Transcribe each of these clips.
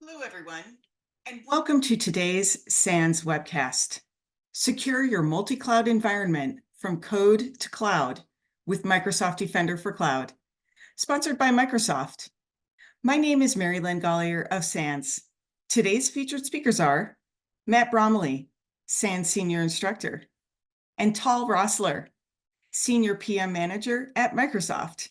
Hello, everyone, and welcome to today's SANS webcast. Secure your multi-cloud environment from code to cloud with Microsoft Defender for Cloud, sponsored by Microsoft. My name is Mary Lynn Gollier of SANS. Today's featured speakers are Matt Bromiley, SANS Senior Instructor, and Tal Rosler, Senior PM Manager at Microsoft.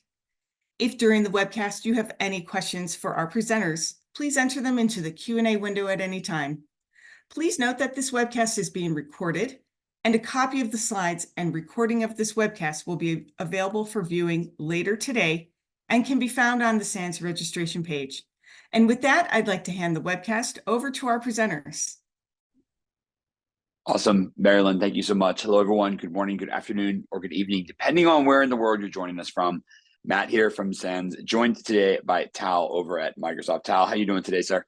If during the webcast you have any questions for our presenters, please enter them into the Q&A window at any time. Please note that this webcast is being recorded, and a copy of the slides and recording of this webcast will be available for viewing later today and can be found on the SANS registration page. And with that, I'd like to hand the webcast over to our presenters. Awesome, Marilyn, thank you so much. Hello, everyone. Good morning, good afternoon, or good evening, depending on where in the world you're joining us from. Matt here from SANS, joined today by Tal over at Microsoft. Tal, how you doing today, sir?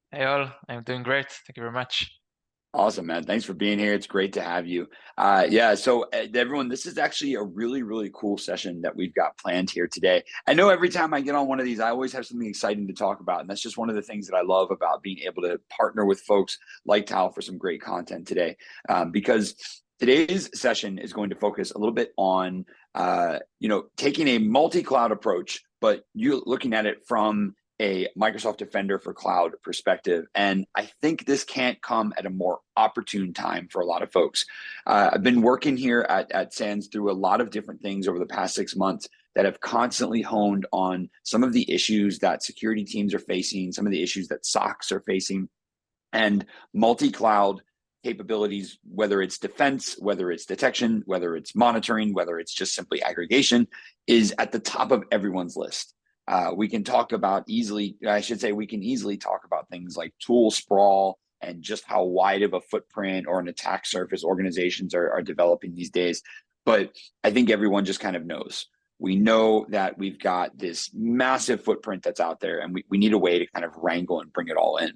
Hey all, I'm doing great. Thank you very much. Awesome, man. Thanks for being here. It's great to have you. So everyone, this is actually a really, really cool session that we've got planned here today. I know every time I get on one of these, I always have something exciting to talk about. And that's just one of the things that I love about being able to partner with folks like Tal for some great content today. Because today's session is going to focus a little bit on, taking a multi-cloud approach, but you looking at it from a Microsoft Defender for Cloud perspective. And I think this can't come at a more opportune time for a lot of folks. I've been working here at SANS through a lot of different things over the past 6 months that have constantly honed on some of the issues that security teams are facing, some of the issues that SOCs are facing, and multi-cloud capabilities, whether it's defense, whether it's detection, whether it's monitoring, whether it's just simply aggregation, is at the top of everyone's list. We can easily talk about things like tool sprawl and just how wide of a footprint or an attack surface organizations are developing these days. But I think everyone just kind of knows. We know that we've got this massive footprint that's out there, and we need a way to kind of wrangle and bring it all in.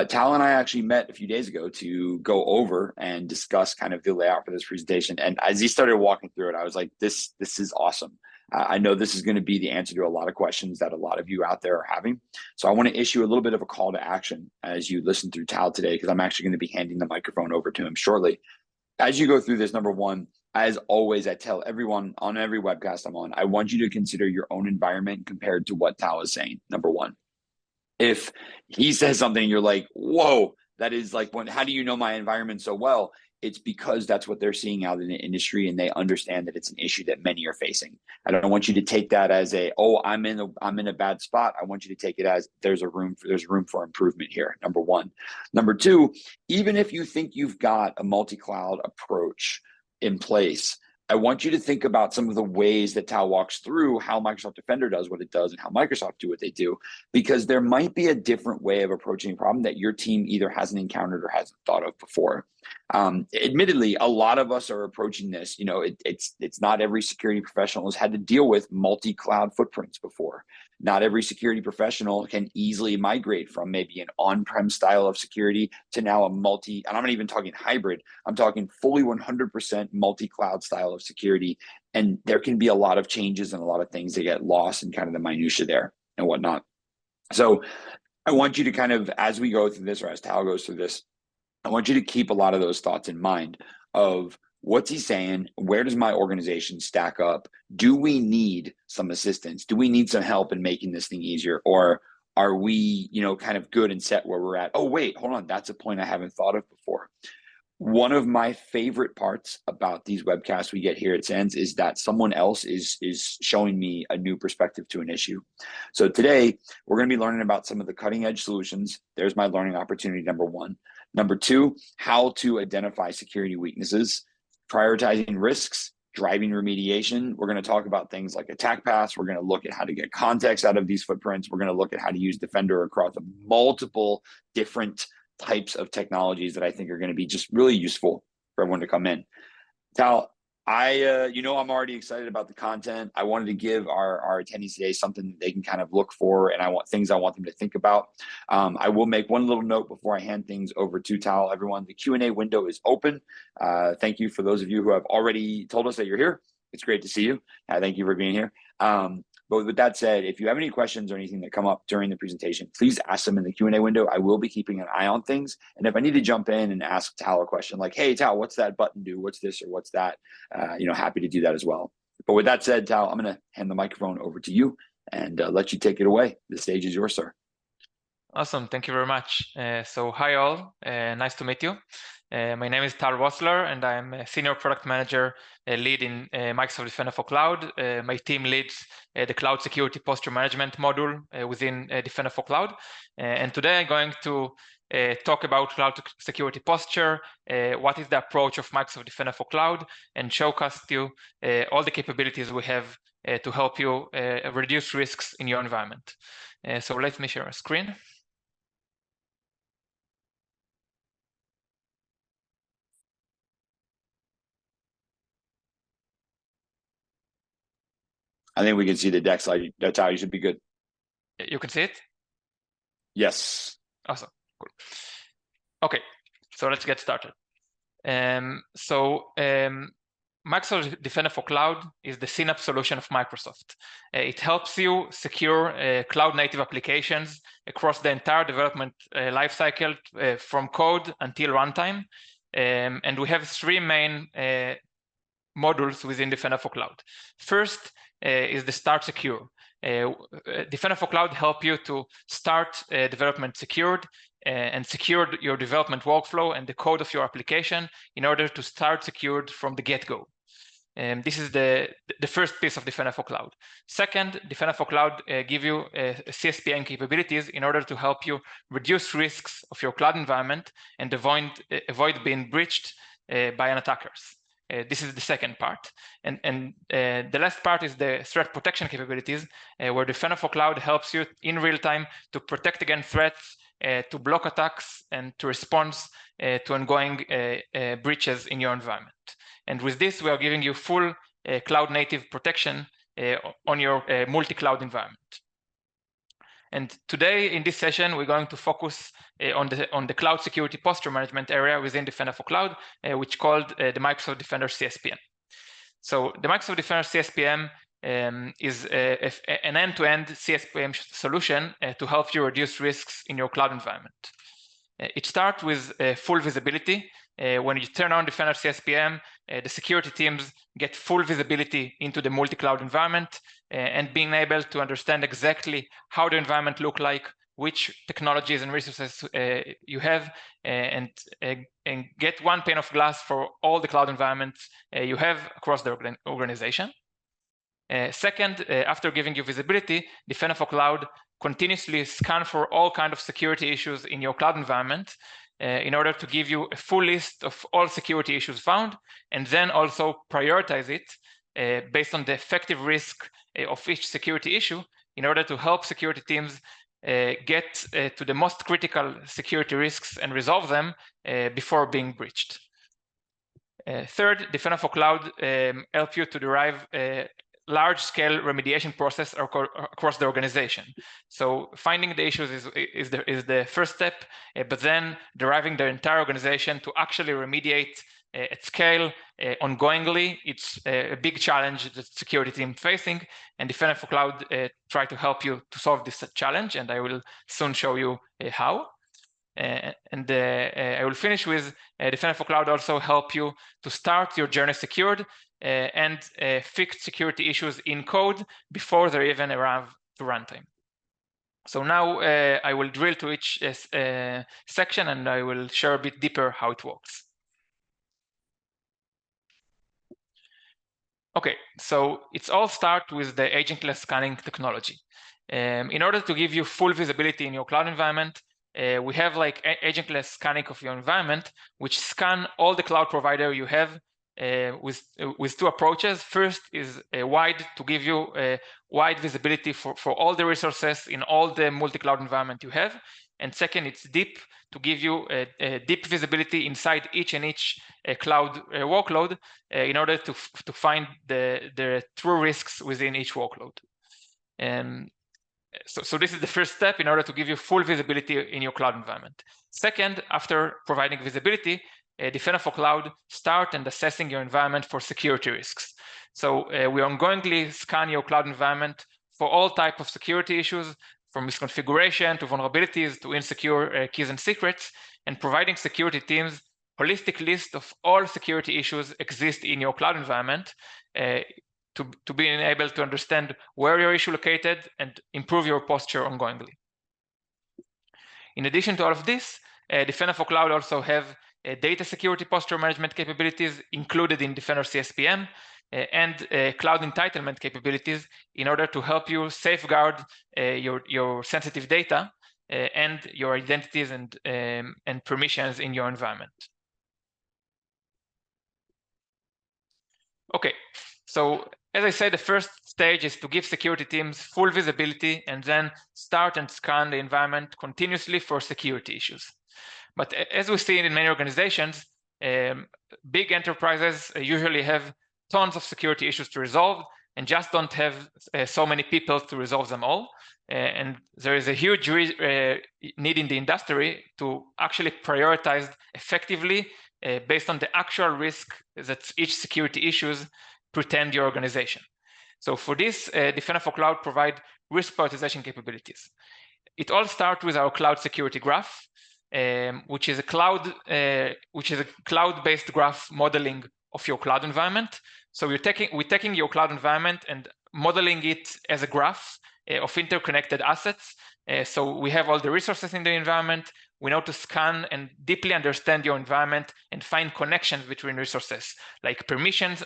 Tal and I actually met a few days ago to go over and discuss kind of the layout for this presentation. And as he started walking through it, I was like, this is awesome. I know this is going to be the answer to a lot of questions that a lot of you out there are having. So I want to issue a little bit of a call to action as you listen through Tal today, because I'm actually going to be handing the microphone over to him shortly. As you go through this, number one, as always, I tell everyone on every webcast I'm on, I want you to consider your own environment compared to what Tal is saying, number one. If he says something, you're like, whoa, that is like, how do you know my environment so well? It's because that's what they're seeing out in the industry, and they understand that it's an issue that many are facing. I don't want you to take that as I'm in a bad spot. I want you to take it as there's room for improvement here. Number one. Number two, even if you think you've got a multi-cloud approach in place, I want you to think about some of the ways that Tal walks through how Microsoft Defender does what it does and how Microsoft do what they do, because there might be a different way of approaching a problem that your team either hasn't encountered or hasn't thought of before. Admittedly, a lot of us are approaching this. It's not every security professional has had to deal with multi-cloud footprints before. Not every security professional can easily migrate from maybe an on-prem style of security to now and I'm not even talking hybrid, I'm talking fully 100% multi-cloud style of security. And there can be a lot of changes and a lot of things that get lost in kind of the minutia there and whatnot. So I want you to kind of, as we go through this, or as Tal goes through this, I want you to keep a lot of those thoughts in mind of what's he saying? Where does my organization stack up? Do we need some assistance? Do we need some help in making this thing easier? Or are we, kind of good and set where we're at? Oh, wait, hold on. That's a point I haven't thought of before. One of my favorite parts about these webcasts we get here at SANS is that someone else is showing me a new perspective to an issue. So today, we're going to be learning about some of the cutting edge solutions. There's my learning opportunity, number one. Number two, how to identify security weaknesses, prioritizing risks, driving remediation. We're going to talk about things like attack paths. We're going to look at how to get context out of these footprints. We're going to look at how to use Defender across multiple different types of technologies that I think are going to be just really useful for everyone to come in. Tal, I'm already excited about the content. I wanted to give our attendees today something that they can kind of look for, and I want them to think about. I will make one little note before I hand things over to Tal. Everyone, the Q&A window is open. Thank you for those of you who have already told us that you're here. It's great to see you. Thank you for being here. But with that said, if you have any questions or anything that come up during the presentation, please ask them in the Q&A window. I will be keeping an eye on things. And if I need to jump in and ask Tal a question like, hey, Tal, what's that button do? What's this or what's that? Happy to do that as well. But with that said, Tal, I'm going to hand the microphone over to you and let you take it away. The stage is yours, sir. Awesome. Thank you very much. So hi all. Nice to meet you. My name is Tal Rosler, and I'm a Senior Product Manager lead in Microsoft Defender for Cloud. My team leads the Cloud Security Posture Management module within Defender for Cloud. And today I'm going to talk about Cloud Security Posture, what is the approach of Microsoft Defender for Cloud, and showcase to you all the capabilities we have to help you reduce risks in your environment. So let me share a screen. I think we can see the deck slide. That's how you should be good. You can see it? Yes. Awesome. Cool. Okay, so let's get started. Microsoft Defender for Cloud is the CNAPP solution of Microsoft. It helps you secure cloud-native applications across the entire development lifecycle from code until runtime. And we have three main modules within Defender for Cloud. First is the Start Secure. Defender for Cloud help you to start development secured and secure your development workflow and the code of your application in order to start secured from the get-go. This is the first piece of Defender for Cloud. Second, Defender for Cloud give you CSPM capabilities in order to help you reduce risks of your cloud environment and avoid being breached by an attackers. This is the second part. And the last part is the threat protection capabilities, where Defender for Cloud helps you in real time to protect against threats, to block attacks, and to respond to ongoing breaches in your environment. And with this, we are giving you full cloud-native protection on your multi-cloud environment. And today in this session, we're going to focus on the cloud security posture management area within Defender for Cloud, which is called the Microsoft Defender CSPM. So the Microsoft Defender CSPM is an end-to-end CSPM solution to help you reduce risks in your cloud environment. It starts with full visibility. When you turn on Defender CSPM, the security teams get full visibility into the multi-cloud environment and being able to understand exactly how the environment look like, which technologies and resources you have, and get one pane of glass for all the cloud environments you have across the organization. Second, after giving you visibility, Defender for Cloud continuously scan for all kinds of security issues in your cloud environment in order to give you a full list of all security issues found, and then also prioritize it based on the effective risk of each security issue in order to help security teams get to the most critical security risks and resolve them before being breached. Third, Defender for Cloud help you to derive large-scale remediation process across the organization. So finding the issues is the first step, but then deriving the entire organization to actually remediate at scale ongoingly. It's a big challenge that security team facing, and Defender for Cloud try to help you to solve this challenge, and I will soon show you how. I will finish with Defender for Cloud also help you to start your journey secured and fix security issues in code before they even arrive to runtime. So now I will drill to each section, and I will share a bit deeper how it works. Okay, so it's all start with the agentless scanning technology. In order to give you full visibility in your cloud environment, we have like agentless scanning of your environment, which scan all the cloud provider you have with two approaches. First is wide, to give you wide visibility for all the resources in all the multi-cloud environment you have. And second, it's deep, to give you a deep visibility inside each cloud workload in order to find the true risks within each workload. So this is the first step in order to give you full visibility in your cloud environment. Second, after providing visibility, Defender for Cloud start and assessing your environment for security risks. So we ongoingly scan your cloud environment for all types of security issues, from misconfiguration to vulnerabilities to insecure keys and secrets, and providing security teams holistic list of all security issues exist in your cloud environment to be able to understand where your issue located and improve your posture ongoingly. In addition to all of this, Defender for Cloud also have data security posture management capabilities included in Defender CSPM and cloud entitlement capabilities in order to help you safeguard your sensitive data and your identities and permissions in your environment. Okay, so as I said, the first stage is to give security teams full visibility and then start and scan the environment continuously for security issues. But as we see in many organizations, big enterprises usually have tons of security issues to resolve and just don't have so many people to resolve them all. And there is a huge need in the industry to actually prioritize effectively based on the actual risk that each security issues pretend your organization. So for this, Defender for Cloud provide risk prioritization capabilities. It all starts with our cloud security graph, which is a cloud-based graph modeling of your cloud environment. So we're taking your cloud environment and modeling it as a graph of interconnected assets. So we have all the resources in the environment. We know to scan and deeply understand your environment and find connections between resources, like permissions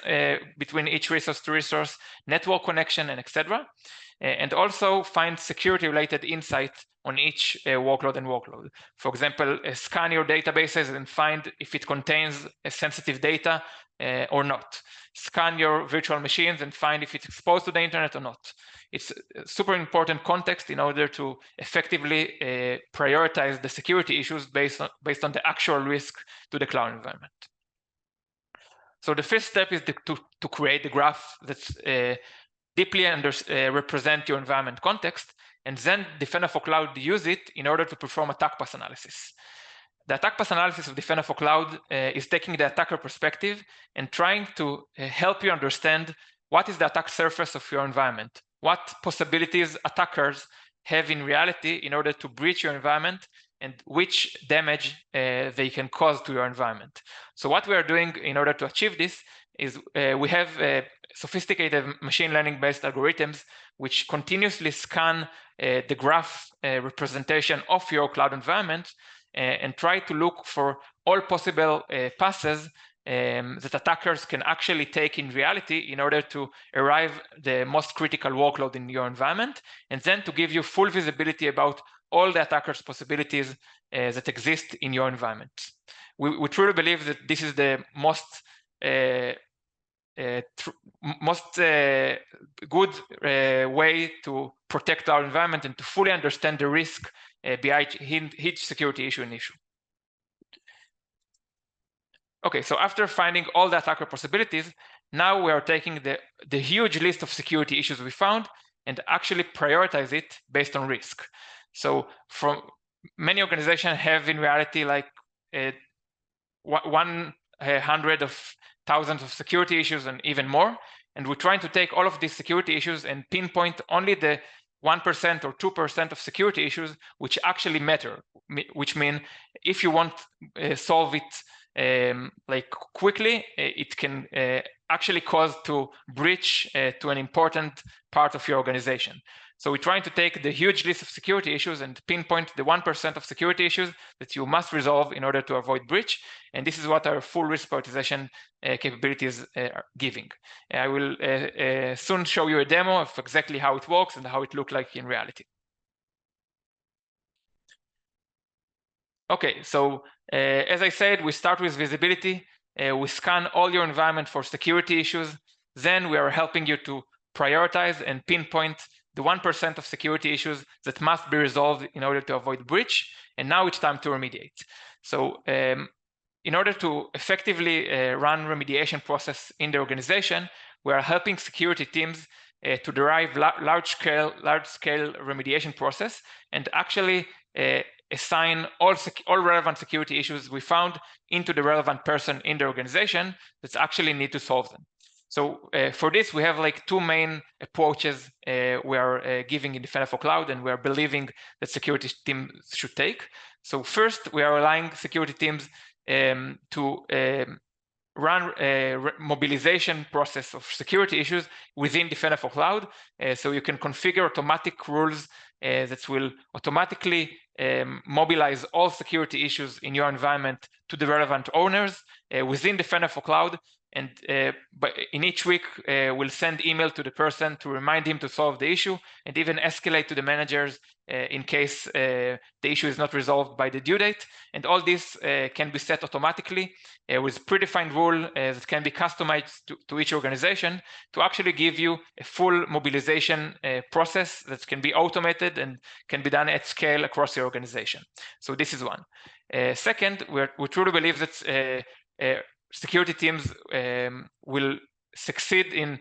between each resource to resource, network connection, and etc. And also find security-related insights on each workload and workload. For example, scan your databases and find if it contains sensitive data or not. Scan your virtual machines and find if it's exposed to the internet or not. It's a super important context in order to effectively prioritize the security issues based on the actual risk to the cloud environment. So the first step is to create a graph that's deeply represent your environment context, and then Defender for Cloud use it in order to perform attack path analysis. The attack path analysis of Defender for Cloud is taking the attacker perspective and trying to help you understand what is the attack surface of your environment, what possibilities attackers have in reality in order to breach your environment, and which damage they can cause to your environment. So what we are doing in order to achieve this is we have sophisticated machine learning based algorithms which continuously scan the graph representation of your cloud environment and try to look for all possible passes that attackers can actually take in reality in order to arrive the most critical workload in your environment, and then to give you full visibility about all the attackers' possibilities that exist in your environment. We truly believe that this is the most good way to protect our environment and to fully understand the risk behind each security issue and issue. Okay, so after finding all the attacker possibilities, now we are taking the huge list of security issues we found and actually prioritize it based on risk. So from many organizations have in reality like 100 of thousands of security issues and even more. And we're trying to take all of these security issues and pinpoint only the 1% or 2% of security issues which actually matter, which mean if you want to solve it like quickly, it can actually cause to breach to an important part of your organization. So we're trying to take the huge list of security issues and pinpoint the 1% of security issues that you must resolve in order to avoid breach. And this is what our full risk prioritization capabilities are giving. I will soon show you a demo of exactly how it works and how it looks like in reality. Okay, so as I said, we start with visibility. We scan all your environment for security issues. Then we are helping you to prioritize and pinpoint the 1% of security issues that must be resolved in order to avoid breach. And now it's time to remediate. So in order to effectively run remediation process in the organization, we are helping security teams to derive large-scale remediation process and actually assign all relevant security issues we found into the relevant person in the organization that actually need to solve them. So for this, we have like two main approaches we are giving in Defender for Cloud, and we are believing that security teams should take. So first, we are allowing security teams to run a mobilization process of security issues within Defender for Cloud. So you can configure automatic rules that will automatically mobilize all security issues in your environment to the relevant owners within Defender for Cloud. And in each week, we'll send email to the person to remind him to solve the issue, and even escalate to the managers in case the issue is not resolved by the due date. And all this can be set automatically with predefined rule that can be customized to each organization to actually give you a full mobilization process that can be automated and can be done at scale across your organization. So this is one. Second, we truly believe that security teams will succeed in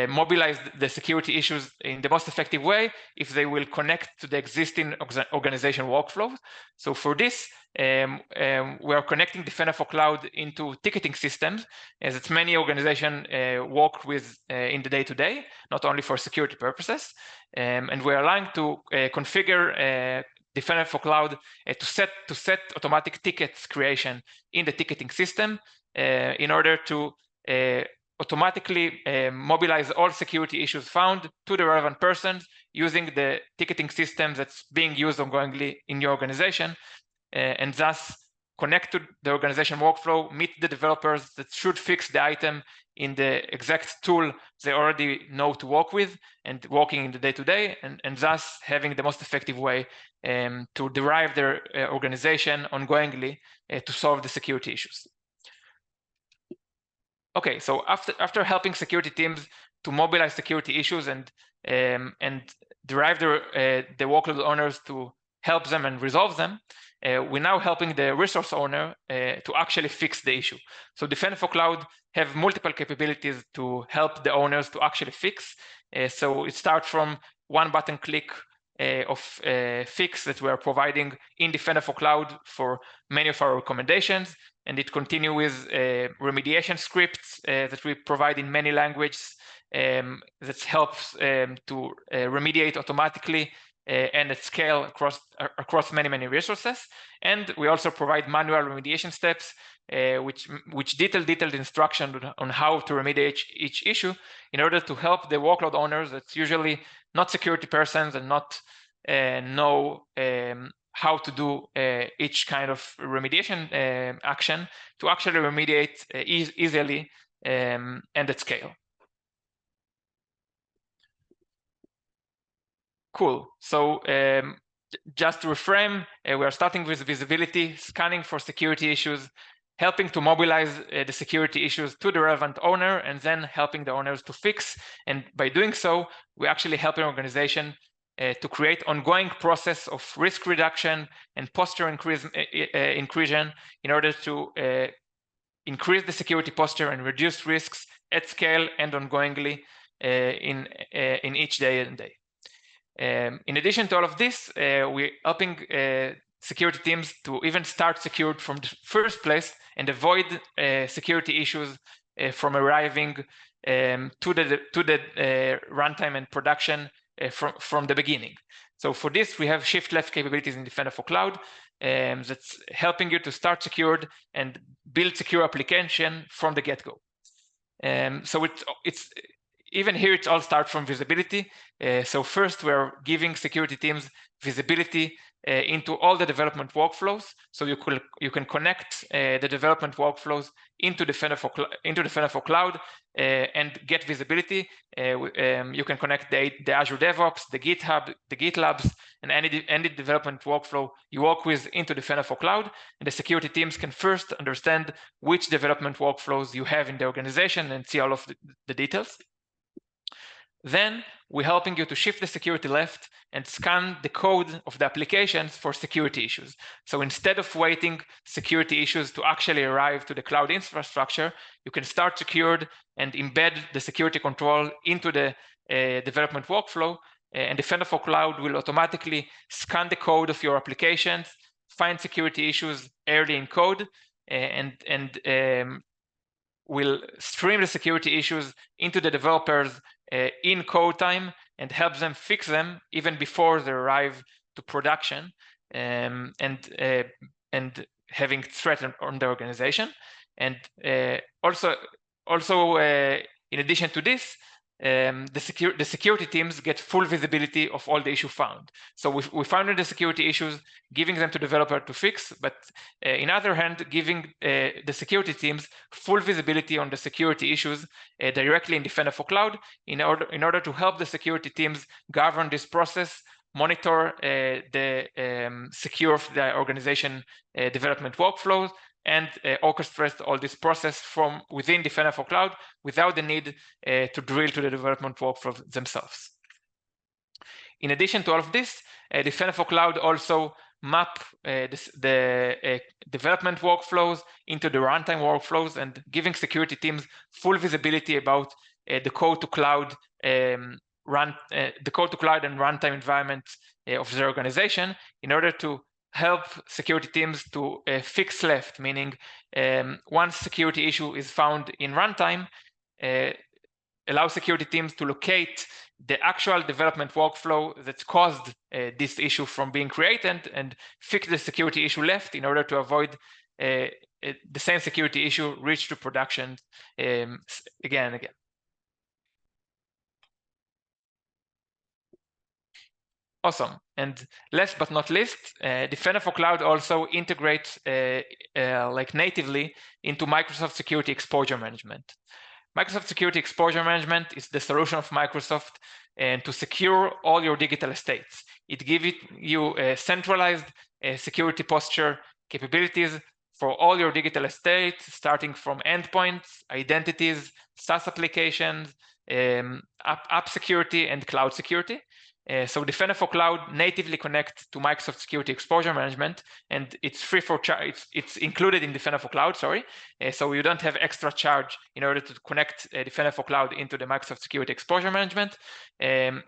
mobilize the security issues in the most effective way if they will connect to the existing organization workflows. So for this, we are connecting Defender for Cloud into ticketing systems, as it's many organizations work with in the day-to-day, not only for security purposes. And we're allowing to configure Defender for Cloud to set automatic tickets creation in the ticketing system in order to automatically mobilize all security issues found to the relevant persons using the ticketing system that's being used ongoingly in your organization, and thus connect to the organization workflow, meet the developers that should fix the item in the exact tool they already know to work with and working in the day-to-day, and thus having the most effective way to derive their organization ongoingly to solve the security issues. Okay, so after helping security teams to mobilize security issues and derive the workload owners to help them and resolve them, we're now helping the resource owner to actually fix the issue. So Defender for Cloud have multiple capabilities to help the owners to actually fix. So it starts from one button click of fix that we are providing in Defender for Cloud for many of our recommendations. And it continues with remediation scripts that we provide in many languages that helps to remediate automatically and at scale across many resources. And we also provide manual remediation steps, which detailed instruction on how to remediate each issue in order to help the workload owners that's usually not security persons and not know how to do each kind of remediation action to actually remediate easily and at scale. Cool. So just to reframe, we are starting with visibility, scanning for security issues, helping to mobilize the security issues to the relevant owner, and then helping the owners to fix. And by doing so, we actually help an organization to create ongoing process of risk reduction and posture increase in order to increase the security posture and reduce risks at scale and ongoingly in each day and day. In addition to all of this, we're helping security teams to even start secured from the first place and avoid security issues from arriving to the runtime and production from the beginning. So for this, we have shift left capabilities in Defender for Cloud that's helping you to start secured and build secure application from the get-go. So it's even here, it all starts from visibility. So first, we're giving security teams visibility into all the development workflows. So you can connect the development workflows into Defender for Cloud and get visibility. You can connect the Azure DevOps, the GitHub, the GitLabs, and any development workflow you work with into Defender for Cloud. And the security teams can first understand which development workflows you have in the organization and see all of the details. Then we're helping you to shift the security left and scan the code of the applications for security issues. So instead of waiting security issues to actually arrive to the cloud infrastructure, you can start secured and embed the security control into the development workflow. And Defender for Cloud will automatically scan the code of your applications, find security issues early in code, and will stream the security issues into the developers in code time and help them fix them even before they arrive to production, and having threat on the organization. And also in addition to this, the security teams get full visibility of all the issues found. So we found the security issues, giving them to developer to fix, but in other hand, giving the security teams full visibility on the security issues directly in Defender for Cloud in order to help the security teams govern this process, monitor the secure of the organization development workflows, and orchestrate all this process from within Defender for Cloud without the need to drill to the development workflows themselves. In addition to all of this, Defender for Cloud also map the development workflows into the runtime workflows and giving security teams full visibility about the code to cloud and runtime environment of the organization in order to help security teams to fix left, meaning once security issue is found in runtime, allow security teams to locate the actual development workflow that caused this issue from being created and fix the security issue left in order to avoid the same security issue reach to production again and again. Awesome. And last but not least, Defender for Cloud also integrates like natively into Microsoft Security Exposure Management. Microsoft Security Exposure Management is the solution of Microsoft to secure all your digital estates. It gives you a centralized security posture capabilities for all your digital estates, starting from endpoints, identities, SaaS applications, app security, and cloud security. So Defender for Cloud natively connects to Microsoft Security Exposure Management, and it's free for charge. It's included in Defender for Cloud, sorry. So you don't have extra charge in order to connect Defender for Cloud into the Microsoft Security Exposure Management. And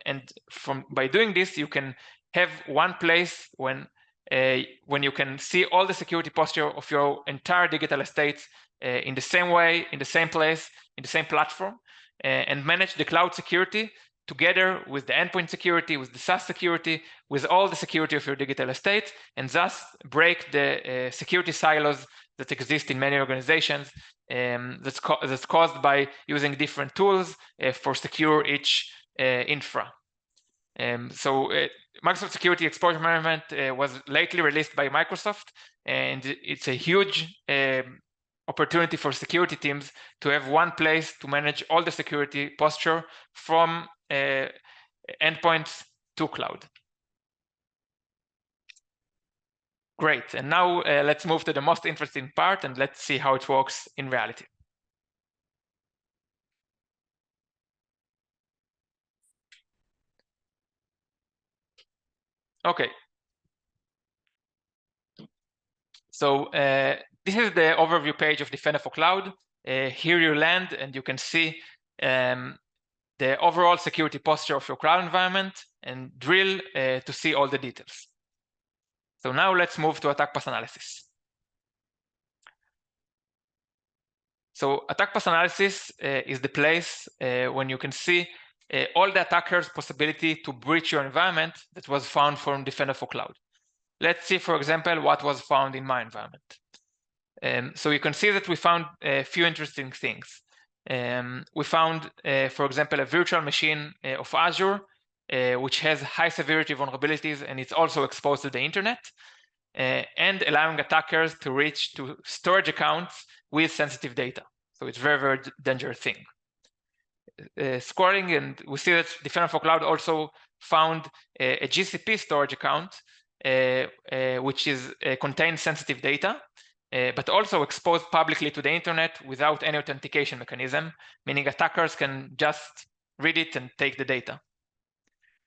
by doing this, you can have one place when you can see all the security posture of your entire digital estates in the same way, in the same place, in the same platform, and manage the cloud security together with the endpoint security, with the SaaS security, with all the security of your digital estate, and thus break the security silos that exist in many organizations that's caused by using different tools for secure each infra. So Microsoft Security Exposure Management was lately released by Microsoft, and it's a huge opportunity for security teams to have one place to manage all the security posture from endpoints to cloud. Great, and now let's move to the most interesting part and let's see how it works in reality. Okay. So this is the overview page of Defender for Cloud. Here you land and you can see the overall security posture of your cloud environment and drill to see all the details. So now let's move to attack path analysis. So attack path analysis is the place when you can see all the attacker's possibility to breach your environment that was found from Defender for Cloud. Let's see, for example, what was found in my environment. So you can see that we found a few interesting things. We found, for example, a virtual machine of Azure, which has high severity vulnerabilities, and it's also exposed to the internet, and allowing attackers to reach to storage accounts with sensitive data. So it's a very, very dangerous thing. Scoring, and we see that Defender for Cloud also found a GCP storage account, which contains sensitive data, but also exposed publicly to the internet without any authentication mechanism, meaning attackers can just read it and take the data.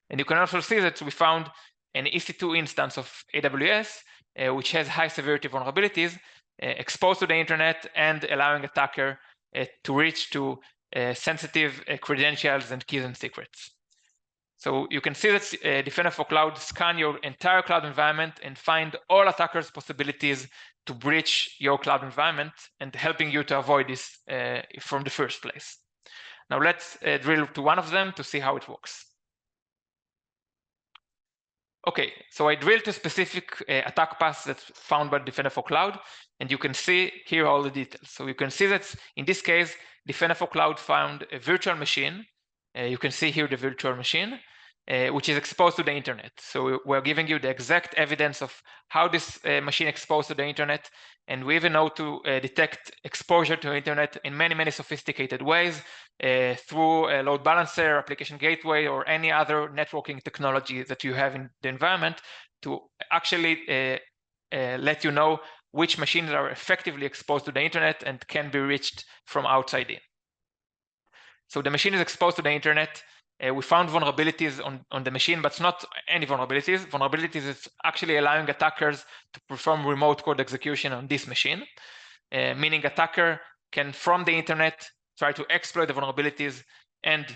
And you can also see that we found an EC2 instance of AWS, which has high severity vulnerabilities, exposed to the internet and allowing attacker to reach to sensitive credentials and keys and secrets. So you can see that Defender for Cloud scan your entire cloud environment and find all attackers' possibilities to breach your cloud environment and helping you to avoid this from the first place. Now let's drill to one of them to see how it works. Okay, so I drilled a specific attack path that's found by Defender for Cloud, and you can see here all the details. So you can see that in this case, Defender for Cloud found a virtual machine. You can see here the virtual machine, which is exposed to the internet. So we're giving you the exact evidence of how this machine exposed to the internet, and we even know to detect exposure to the internet in many, many sophisticated ways through a load balancer, application gateway, or any other networking technology that you have in the environment to actually let you know which machines are effectively exposed to the internet and can be reached from outside in. So the machine is exposed to the internet. We found vulnerabilities on the machine, but not any vulnerabilities. Vulnerabilities is actually allowing attackers to perform remote code execution on this machine, meaning attacker can, from the internet, try to exploit the vulnerabilities and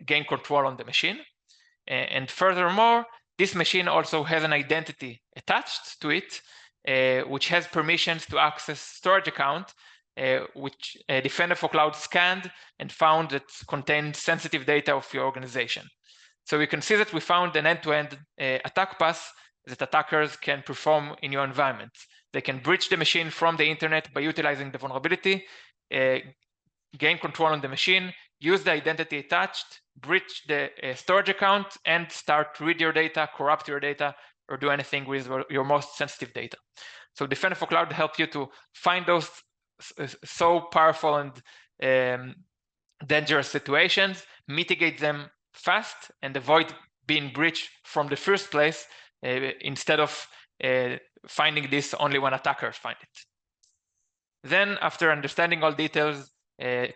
gain control on the machine. And furthermore, this machine also has an identity attached to it, which has permissions to access storage account, which Defender for Cloud scanned and found that contained sensitive data of your organization. So you can see that we found an end-to-end attack path that attackers can perform in your environment. They can breach the machine from the internet by utilizing the vulnerability, gain control on the machine, use the identity attached, breach the storage account, and start to read your data, corrupt your data, or do anything with your most sensitive data. So Defender for Cloud help you to find those so powerful and dangerous situations, mitigate them fast, and avoid being breached from the first place instead of finding this only when attackers find it. Then, after understanding all details,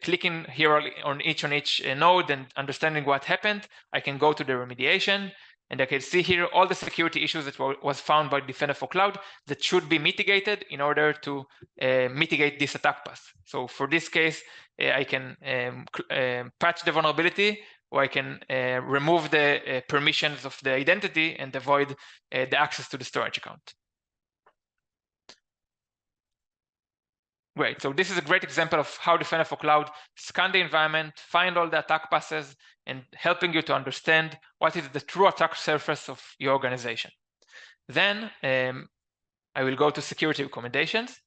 clicking here on each node and understanding what happened, I can go to the remediation, and I can see here all the security issues that was found by Defender for Cloud that should be mitigated in order to mitigate this attack path. So for this case, I can patch the vulnerability, or I can remove the permissions of the identity and avoid the access to the storage account. Great, so this is a great example of how Defender for Cloud scan the environment, find all the attack paths, and helping you to understand what is the true attack surface of your organization. Then I will go to security recommendations,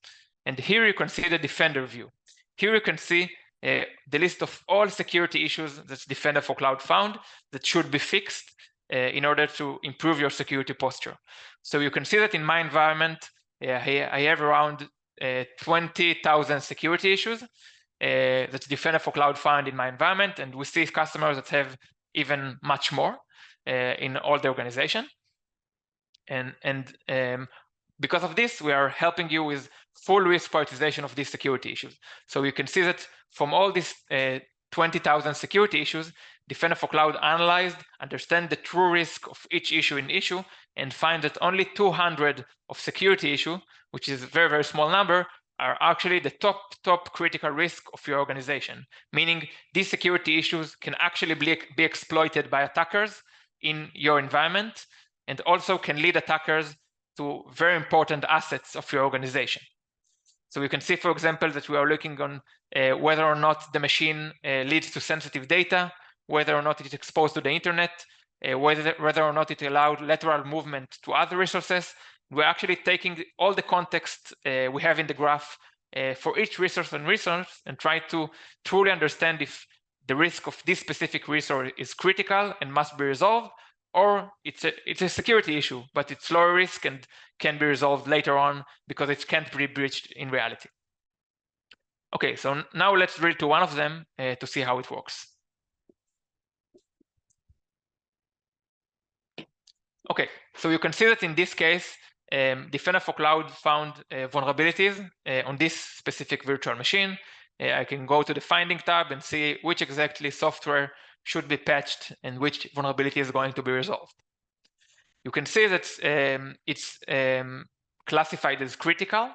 and here you can see the Defender view. Here you can see the list of all security issues that Defender for Cloud found that should be fixed in order to improve your security posture. So you can see that in my environment, I have around 20,000 security issues that Defender for Cloud found in my environment, and we see customers that have even much more in all the organization. And because of this, we are helping you with full risk prioritization of these security issues. So you can see that from all these 20,000 security issues, Defender for Cloud analyzed, understand the true risk of each issue in issue, and find that only 200 of security issue, which is a very, very small number, are actually the top critical risk of your organization, meaning these security issues can actually be exploited by attackers in your environment, and also can lead attackers to very important assets of your organization. So you can see, for example, that we are looking on whether or not the machine leads to sensitive data, whether or not it is exposed to the internet, whether or not it allowed lateral movement to other resources. We're actually taking all the context we have in the graph for each resource and try to truly understand if the risk of this specific resource is critical and must be resolved, or it's a security issue, but it's lower risk and can be resolved later on because it can't be breached in reality. Okay, so now let's drill to one of them to see how it works. Okay, so you can see that in this case, Defender for Cloud found vulnerabilities on this specific virtual machine. I can go to the finding tab and see which exactly software should be patched and which vulnerability is going to be resolved. You can see that it's classified as critical,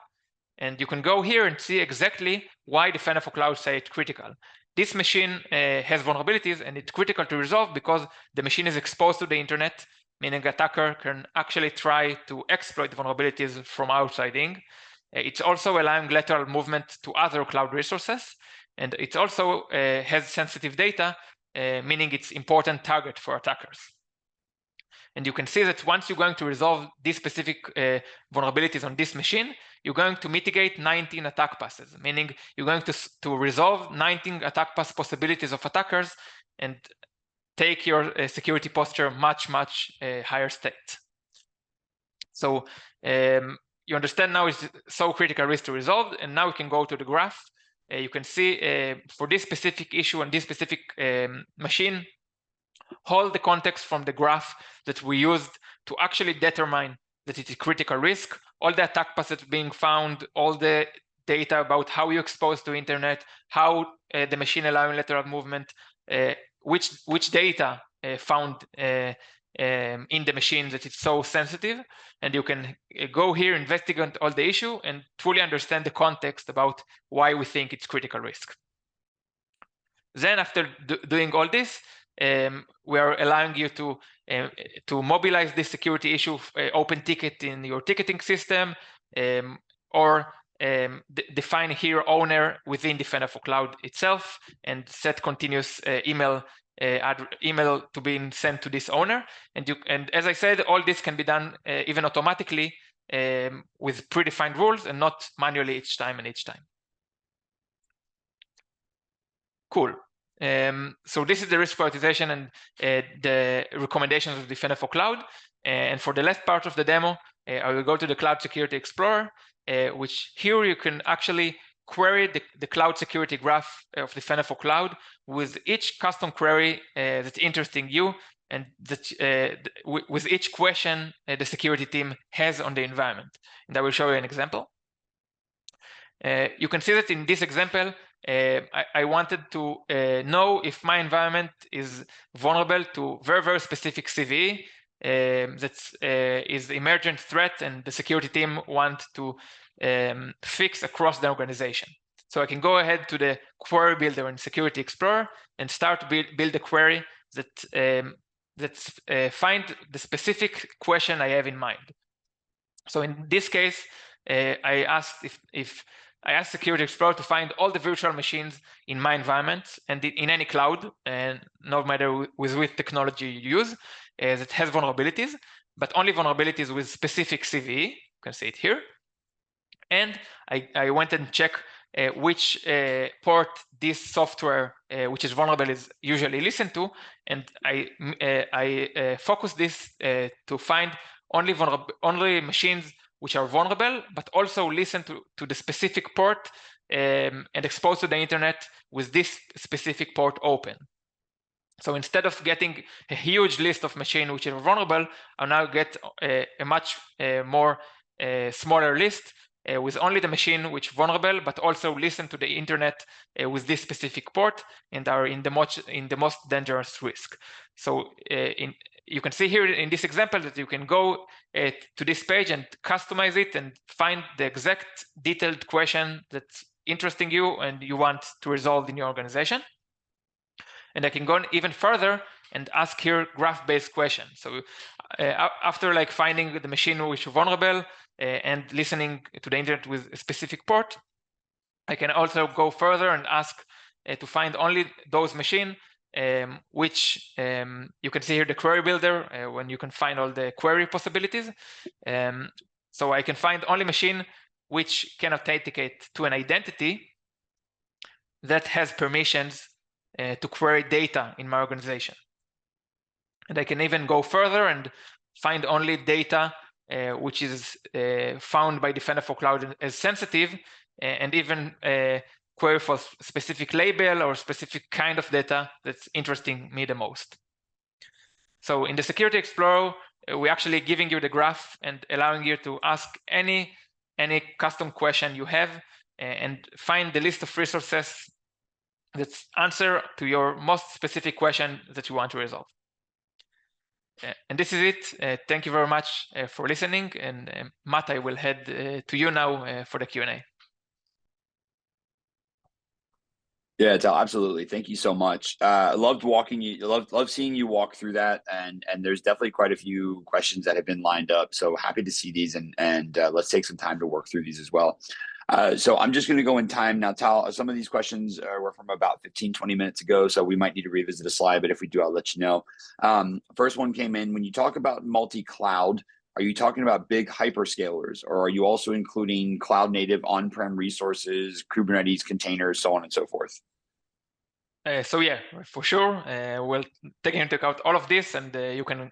and you can go here and see exactly why Defender for Cloud say it's critical. This machine has vulnerabilities and it's critical to resolve because the machine is exposed to the internet, meaning attacker can actually try to exploit vulnerabilities from outside in. It's also allowing lateral movement to other cloud resources, and it also has sensitive data, meaning it's important target for attackers. And you can see that once you're going to resolve these specific vulnerabilities on this machine, you're going to mitigate 19 attack passes, meaning you're going to resolve 19 attack pass possibilities of attackers and take your security posture much higher state. So you understand now it's so critical risk to resolve, and now we can go to the graph. You can see for this specific issue and this specific machine, all the context from the graph that we used to actually determine that it is critical risk, all the attack paths being found, all the data about how you exposed to internet, how the machine allowing lateral movement, which data found in the machine that it's so sensitive, and you can go here, investigate all the issue, and truly understand the context about why we think it's critical risk. Then after doing all this, we are allowing you to mobilize this security issue, open ticket in your ticketing system, or define here owner within Defender for Cloud itself, and set continuous email to be sent to this owner. And as I said, all this can be done even automatically with predefined rules and not manually each time. Cool. So this is the risk prioritization and the recommendations of Defender for Cloud. And for the last part of the demo, I will go to the Cloud Security Explorer, which here you can actually query the cloud security graph of Defender for Cloud with each custom query that's interesting you, and that with each question the security team has on the environment. And I will show you an example. You can see that in this example, I wanted to know if my environment is vulnerable to very specific CVE that is emergent threat, and the security team want to fix across the organization. So I can go ahead to the query builder in Security Explorer and start to build a query that find the specific question I have in mind. So in this case, I asked I asked Security Explorer to find all the virtual machines in my environment and in any cloud, and no matter with which technology you use, that has vulnerabilities, but only vulnerabilities with specific CVE. You can see it here. And I went and checked which port this software, which is vulnerable, is usually listened to, and I focused this to find only machines which are vulnerable, but also listen to the specific port and exposed to the internet with this specific port open. So instead of getting a huge list of machines which are vulnerable, I now get a much more smaller list with only the machine which is vulnerable, but also listen to the internet with this specific port and are in the most dangerous risk. So you can see here in this example that you can go to this page and customize it and find the exact detailed question that's interesting you and you want to resolve in your organization. And I can go even further and ask here graph-based questions. So after like finding the machine which is vulnerable and listening to the internet with a specific port, I can also go further and ask to find only those machines which you can see here the query builder when you can find all the query possibilities. So I can find only machine which can authenticate to an identity that has permissions to query data in my organization. And I can even go further and find only data which is found by Defender for Cloud as sensitive, and even query for specific label or specific kind of data that's interesting me the most. So in the Security Explorer, we're actually giving you the graph and allowing you to ask any custom question you have and find the list of resources that answer to your most specific question that you want to resolve. And this is it. Thank you very much for listening. And Matt, I will head to you now for the Q&A. Yeah, Tal, absolutely. Thank you so much. Loved walking you, loved seeing you walk through that, and there's definitely quite a few questions that have been lined up. So happy to see these, and let's take some time to work through these as well. So I'm just going to go in time now, Tal. Some of these questions were from about 15, 20 minutes ago, so we might need to revisit a slide, but if we do, I'll let you know. First one came in. When you talk about multi-cloud, are you talking about big hyperscalers, or are you also including cloud native on-prem resources, Kubernetes containers, so on and so forth? So yeah, for sure, we'll take into account all of this, and you can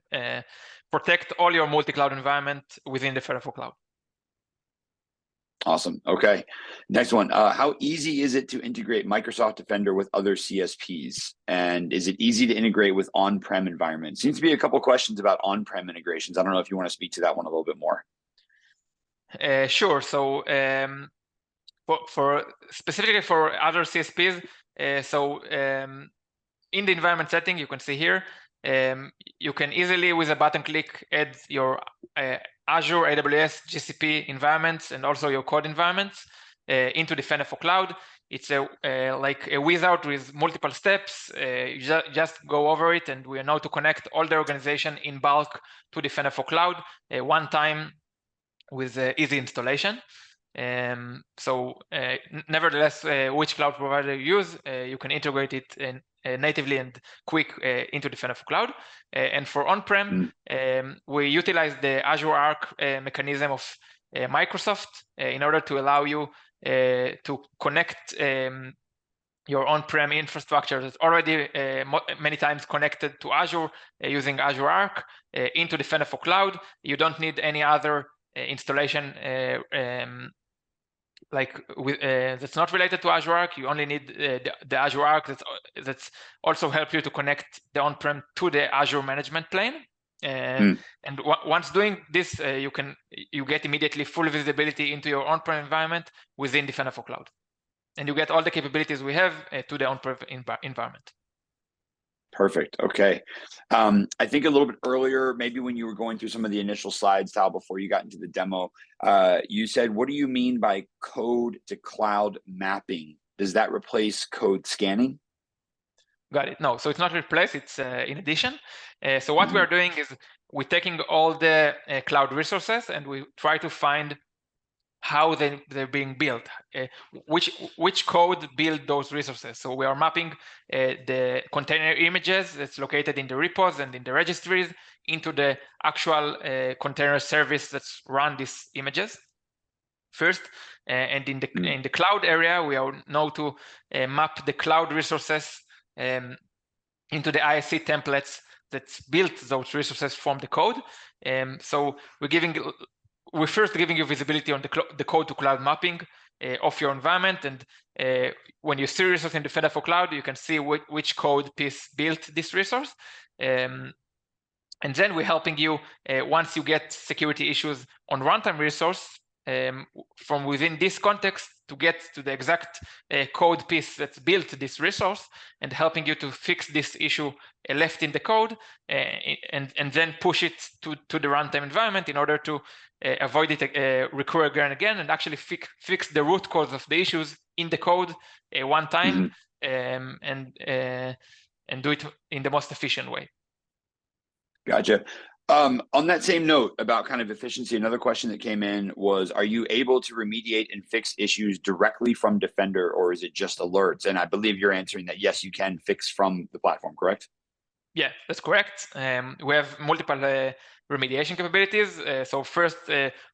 protect all your multi-cloud environment within the Federal Cloud. Awesome. Okay. Next one. How easy is it to integrate Microsoft Defender with other CSPs? And is it easy to integrate with on-prem environments? Seems to be a couple of questions about on-prem integrations. I don't know if you want to speak to that one a little bit more. Sure. So for specifically for other CSPs, in the environment setting, you can see here, you can easily, with a button click, add your Azure, AWS, GCP environments, and also your code environments into Defender for Cloud. It's like a wizard with multiple steps. You just go over it, and we know to connect all the organization in bulk to Defender for Cloud one time with easy installation. Nevertheless, which cloud provider you use, you can integrate it natively and quick into Defender for Cloud. And for on-prem, we utilize the Azure Arc mechanism of Microsoft in order to allow you to connect your on-prem infrastructure that's already many times connected to Azure using Azure Arc into Defender for Cloud. You don't need any other installation that's not related to Azure Arc. You only need the Azure Arc that's also help you to connect the on-prem to the Azure management plane. And once doing this, you get immediately full visibility into your on-prem environment within Defender for Cloud, and you get all the capabilities we have to the on-prem environment. Perfect. Okay. I think a little bit earlier, maybe when you were going through some of the initial slides, Tal, before you got into the demo, you said, what do you mean by code to cloud mapping? Does that replace code scanning? Got it. No, so it's not replace, it's in addition. So what we are doing is we're taking all the cloud resources, and we try to find how they're being built, which code build those resources. So we are mapping the container images that's located in the repos and in the registries into the actual container service that's run these images first. And in the cloud area, we are now to map the cloud resources into the ISC templates that's built those resources from the code. So we're first giving you visibility on the code to cloud mapping of your environment. And when you see resource in Defender for Cloud, you can see which code piece built this resource. And then we're helping you, once you get security issues on runtime resource, from within this context to get to the exact code piece that's built this resource, and helping you to fix this issue left in the code, and then push it to the runtime environment in order to avoid it recur again and again, and actually fix the root cause of the issues in the code one time, and do it in the most efficient way. Gotcha. On that same note about kind of efficiency, another question that came in was, are you able to remediate and fix issues directly from Defender, or is it just alerts? And I believe you're answering that, yes, you can fix from the platform, correct? Yeah, that's correct. We have multiple remediation capabilities. So first,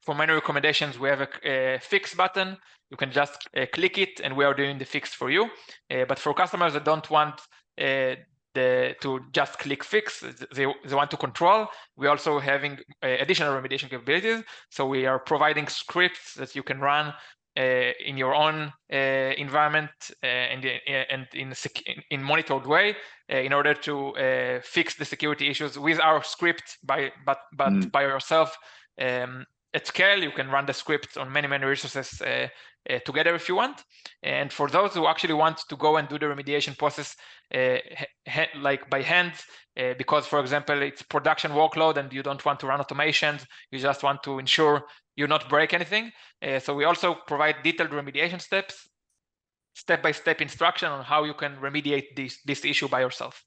for many recommendations, we have a fix button. You can just click it, and we are doing the fix for you. But for customers that don't want to just click fix, they want to control, we're also having additional remediation capabilities. So we are providing scripts that you can run in your own environment and in monitored way in order to fix the security issues with our script by yourself. At scale, you can run the script on many resources together if you want. And for those who actually want to go and do the remediation process like by hand, because, for example, it's production workload and you don't want to run automations, you just want to ensure you not break anything. So we also provide detailed remediation steps step-by-step instruction on how you can remediate this issue by yourself.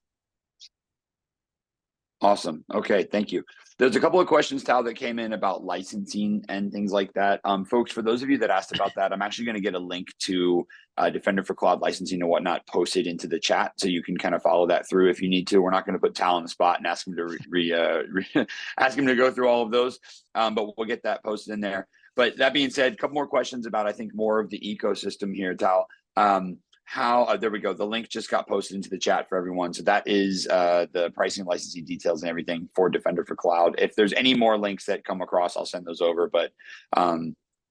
Awesome. Okay, thank you. There's a couple of questions, Tal, that came in about licensing and things like that. Folks, for those of you that asked about that, I'm actually going to get a link to Defender for Cloud licensing and whatnot posted into the chat, so you can kind of follow that through if you need to. We're not going to put Tal on the spot and ask him to ask him to go through all of those, but we'll get that posted in there. But that being said, a couple more questions about, I think, more of the ecosystem here, Tal. There we go. The link just got posted into the chat for everyone. So that is the pricing, licensing details, and everything for Defender for Cloud. If there's any more links that come across, I'll send those over. But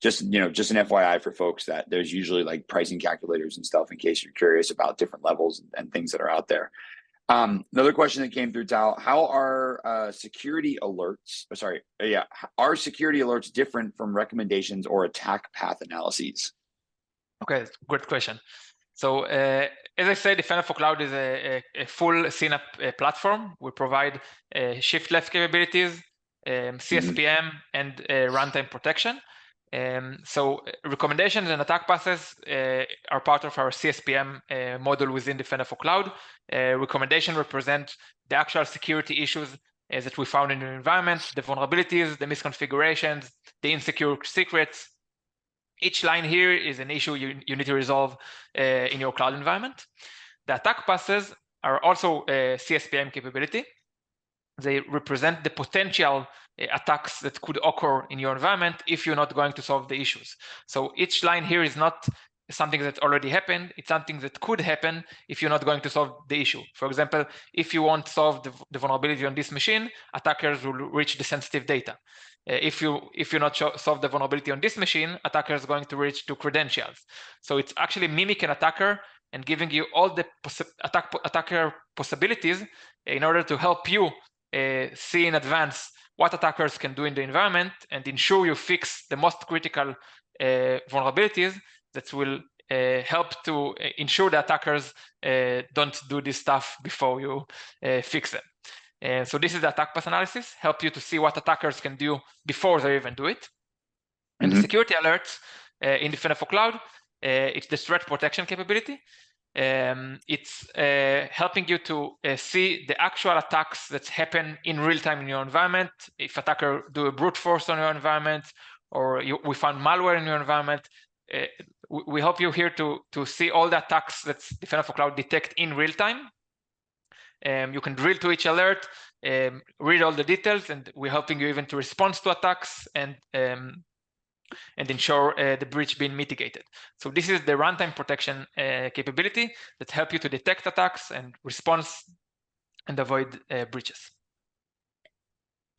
just an FYI for folks that there's usually like pricing calculators and stuff in case you're curious about different levels and things that are out there. Another question that came through, Tal: how are security alerts? Are security alerts different from recommendations or attack path analyses? Okay, great question. So as I said, Defender for Cloud is a full CNAPP platform. We provide shift left capabilities, CSPM, and runtime protection. So recommendations and attack paths are part of our CSPM model within Defender for Cloud. Recommendation represent the actual security issues that we found in the environment, the vulnerabilities, the misconfigurations, the insecure secrets. Each line here is an issue you need to resolve in your cloud environment. The attack paths are also a CSPM capability. They represent the potential attacks that could occur in your environment if you're not going to solve the issues. So each line here is not something that already happened. It's something that could happen if you're not going to solve the issue. For example, if you won't solve the vulnerability on this machine, attackers will reach the sensitive data. If you not solve the vulnerability on this machine, attackers are going to reach to credentials. So it's actually mimicking an attacker and giving you all the attacker possibilities in order to help you see in advance what attackers can do in the environment and ensure you fix the most critical vulnerabilities that will help to ensure the attackers don't do this stuff before you fix them. So this is the attack path analysis, help you to see what attackers can do before they even do it. And the security alerts in Defender for Cloud, it's the threat protection capability. It's helping you to see the actual attacks that happen in real time in your environment. If attacker do a brute force on your environment, or we found malware in your environment, we help you here to see all the attacks that Defender for Cloud detect in real time. You can drill to each alert, read all the details, and we're helping you even to respond to attacks and ensure the breach being mitigated. So this is the runtime protection capability that help you to detect attacks and respond and avoid breaches.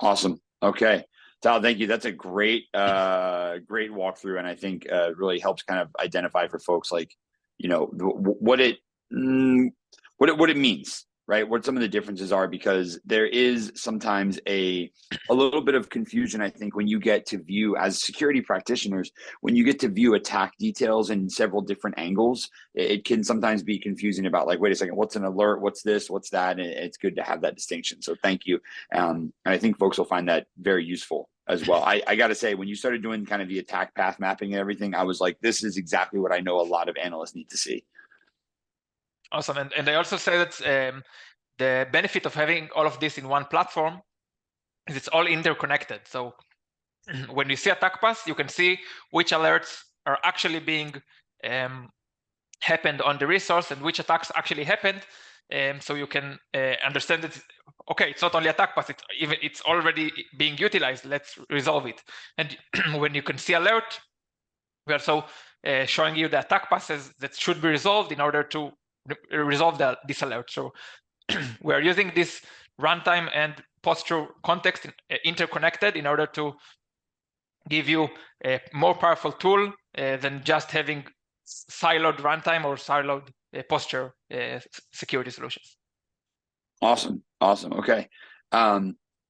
Awesome. Okay, Tal, thank you. That's a great great walkthrough, and I think really helps kind of identify for folks like what it means. Right, what some of the differences are, because there is sometimes a little bit of confusion, I think, when you get to view, as security practitioners, when you get to view attack details in several different angles, it can sometimes be confusing about like, wait a second, what's an alert, what's this, what's that, and it's good to have that distinction. So thank you, and I think folks will find that very useful as well. I got to say, when you started doing kind of the attack path mapping and everything, I was like, this is exactly what I know a lot of analysts need to see. Awesome. And I also say that the benefit of having all of this in one platform is it's all interconnected. So when you see attack paths, you can see which alerts are actually being happened on the resource and which attacks actually happened. So you can understand that, okay, it's not only attack path, it's already being utilized. Let's resolve it. And when you can see alert, we are also showing you the attack paths that should be resolved in order to resolve this alert. So we are using this runtime and posture context interconnected in order to give you a more powerful tool than just having siloed runtime or siloed posture security solutions. Awesome. Okay.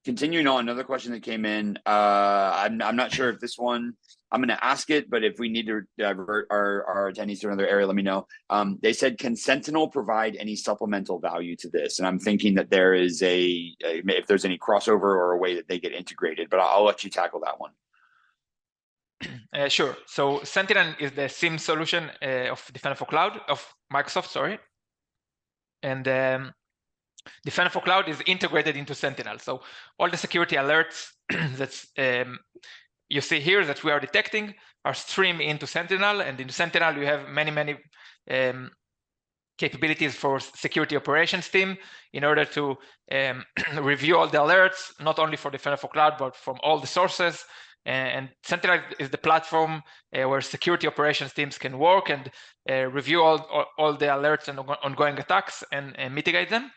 Continuing on, another question that came in. I'm not sure if this one, I'm going to ask it, but if we need to divert our attendees to another area, let me know. They said, can Sentinel provide any supplemental value to this? And I'm thinking that there is if there's any crossover or a way that they get integrated, but I'll let you tackle that one. Sure. So Sentinel is the SIEM solution of Defender for Cloud, of Microsoft, sorry. And Defender for Cloud is integrated into Sentinel. So all the security alerts that you see here that we are detecting are streamed into Sentinel. And in Sentinel, you have many capabilities for security operations team in order to review all the alerts, not only for Defender for Cloud, but from all the sources. And Sentinel is the platform where security operations teams can work and review all the alerts and ongoing attacks and mitigate them.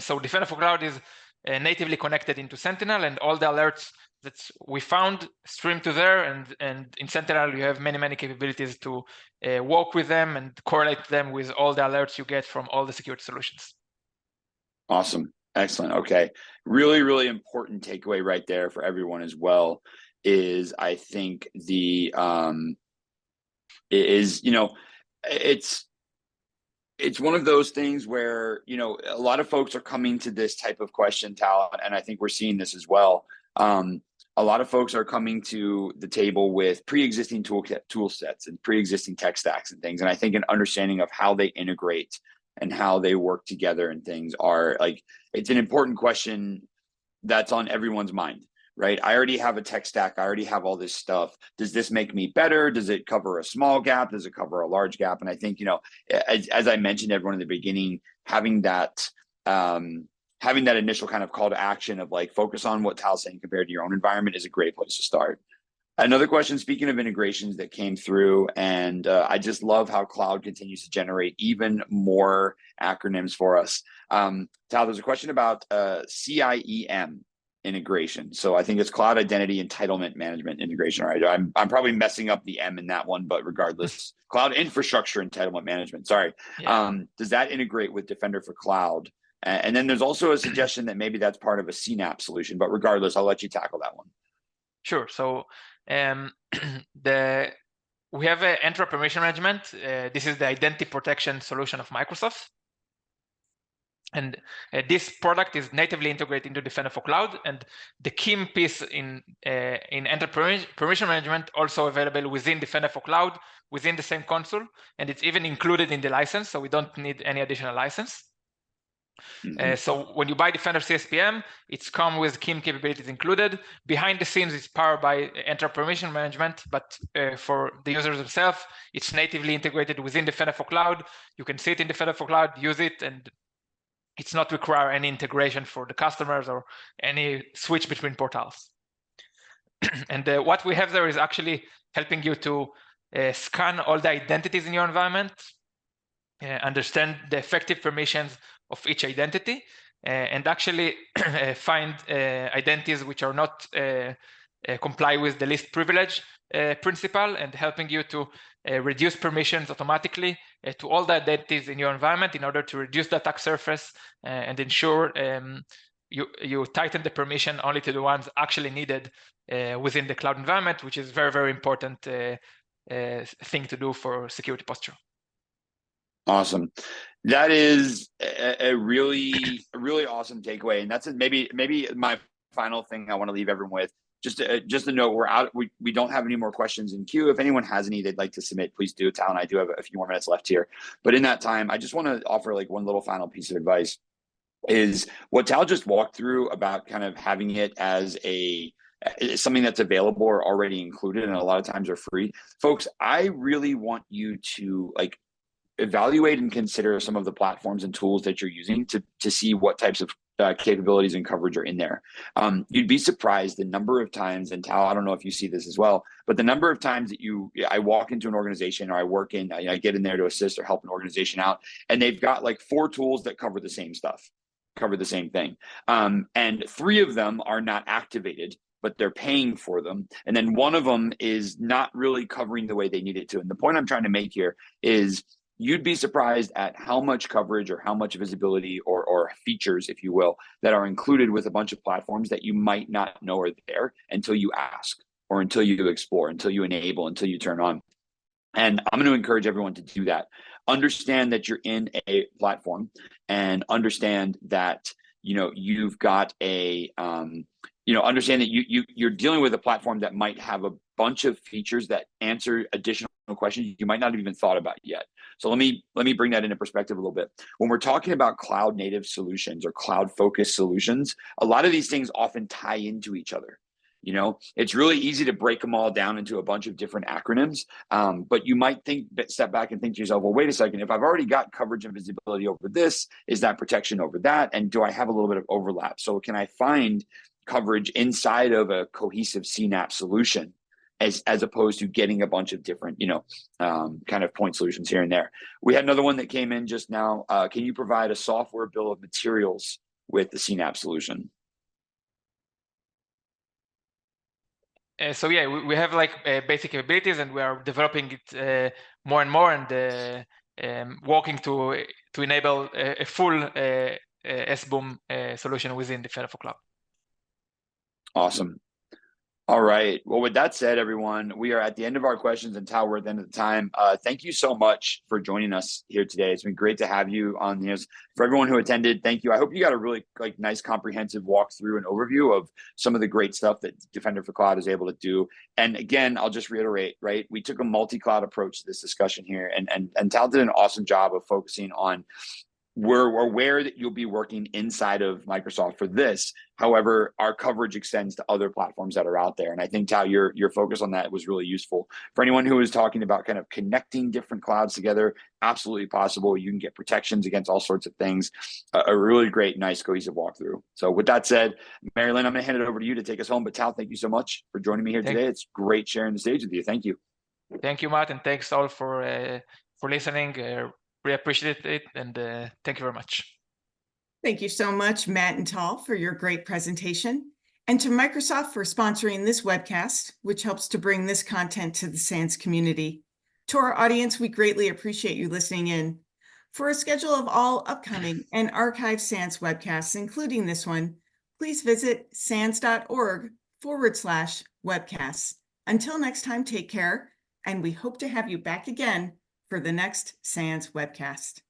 So Defender for Cloud is natively connected into Sentinel, and all the alerts that we found stream to there. And in Sentinel, you have many capabilities to work with them and correlate them with all the alerts you get from all the security solutions. Awesome. Excellent. Okay. Really important takeaway right there for everyone as well is, I think, the it's one of those things where, a lot of folks are coming to this type of question, Tal, and I think we're seeing this as well. A lot of folks are coming to the table with pre-existing tool sets and pre-existing tech stacks and things. And I think an understanding of how they integrate and how they work together and things are like, it's an important question that's on everyone's mind, right? I already have a tech stack. I already have all this stuff. Does this make me better? Does it cover a small gap? Does it cover a large gap? And I think, as I mentioned, everyone in the beginning, having that initial kind of call to action of like, focus on what Tal's saying compared to your own environment is a great place to start. Another question, speaking of integrations that came through, and I just love how cloud continues to generate even more acronyms for us. Tal, there's a question about CIEM integration. So I think it's Cloud Identity Entitlement Management Integration. All right, I'm probably messing up the M in that one, but regardless, Cloud Infrastructure Entitlement Management. Sorry. Yeah. Does that integrate with Defender for Cloud? And then there's also a suggestion that maybe that's part of a CNAPP solution, but regardless, I'll let you tackle that one. Sure. So we have a Entra Permission Management. This is the identity protection solution of Microsoft. And this product is natively integrated into Defender for Cloud. And the key piece in Entra Permission Management also available within Defender for Cloud, within the same console. And it's even included in the license, so we don't need any additional license. So when you buy Defender CSPM, it's come with KIM capabilities included. Behind the scenes, it's powered by Entra Permission Management, but for the users themselves, it's natively integrated within Defender for Cloud. You can see it in Defender for Cloud, use it, and it's not require any integration for the customers or any switch between portals. And what we have there is actually helping you to scan all the identities in your environment, understand the effective permissions of each identity, and actually find identities which are not comply with the least privilege principle, and helping you to reduce permissions automatically to all the identities in your environment in order to reduce the attack surface and ensure you tighten the permission only to the ones actually needed within the cloud environment, which is very important thing to do for security posture. Awesome. That is a really awesome takeaway, and that's maybe my final thing I want to leave everyone with. Just a note, we're out. We don't have any more questions in queue. If anyone has any they'd like to submit, please do. Tal and I do have a few more minutes left here, but in that time, I just want to offer like one little final piece of advice. Is what Tal just walked through about kind of having it as something that's available or already included, and a lot of times are free. Folks, I really want you to like evaluate and consider some of the platforms and tools that you're using to see what types of capabilities and coverage are in there. You'd be surprised the number of times, and Tal, I don't know if you see this as well, but the number of times that I walk into an organization, or I get in there to assist or help an organization out, and they've got like 4 tools that cover the same stuff, cover the same thing. And 3 of them are not activated, but they're paying for them. And then one of them is not really covering the way they need it to. And the point I'm trying to make here is, you'd be surprised at how much coverage or how much visibility or features, if you will, that are included with a bunch of platforms that you might not know are there until you ask, or until you explore, until you enable, until you turn on. And I'm going to encourage everyone to do that. Understand that you're in a platform, and understand that you've got a understand that you're dealing with a platform that might have a bunch of features that answer additional questions you might not have even thought about yet. So let me bring that into perspective a little bit. When we're talking about cloud native solutions or cloud focused solutions, a lot of these things often tie into each other. It's really easy to break them all down into a bunch of different acronyms, but you might step back and think to yourself, well, wait a second, if I've already got coverage and visibility over this, is that protection over that? And do I have a little bit of overlap? So can I find coverage inside of a cohesive CNAPP solution as opposed to getting a bunch of different, kind of point solutions here and there? We had another one that came in just now. Can you provide a software bill of materials with the CNAPP solution? So yeah, we have like basic capabilities, and we are developing it more and more, and working to enable a full SBOM solution within Defender for Cloud. Awesome. All right. Well, with that said, everyone, we are at the end of our questions, and Tal, we're at the end of the time. Thank you so much for joining us here today. It's been great to have you on this. For everyone who attended, thank you. I hope you got a really nice, comprehensive walkthrough and overview of some of the great stuff that Defender for Cloud is able to do. And again, I'll just reiterate, right? We took a multi-cloud approach to this discussion here, and Tal did an awesome job of focusing on we're aware that you'll be working inside of Microsoft for this. However, our coverage extends to other platforms that are out there. And I think, Tal, your focus on that was really useful. For anyone who is talking about kind of connecting different clouds together, absolutely possible. You can get protections against all sorts of things. A really great, nice, cohesive walkthrough. So with that said, Marilyn, I'm going to hand it over to you to take us home. But Tal, thank you so much for joining me here today. It's great sharing the stage with you. Thank you. Thank you, Matt, and thanks all for listening. Really appreciate it, and thank you very much. Thank you so much, Matt and Tal, for your great presentation, and to Microsoft for sponsoring this webcast, which helps to bring this content to the SANS community. To our audience, we greatly appreciate you listening in. For a schedule of all upcoming and archived SANS webcasts, including this one, please visit sans.org/webcasts. Until next time, take care, and we hope to have you back again for the next SANS webcast.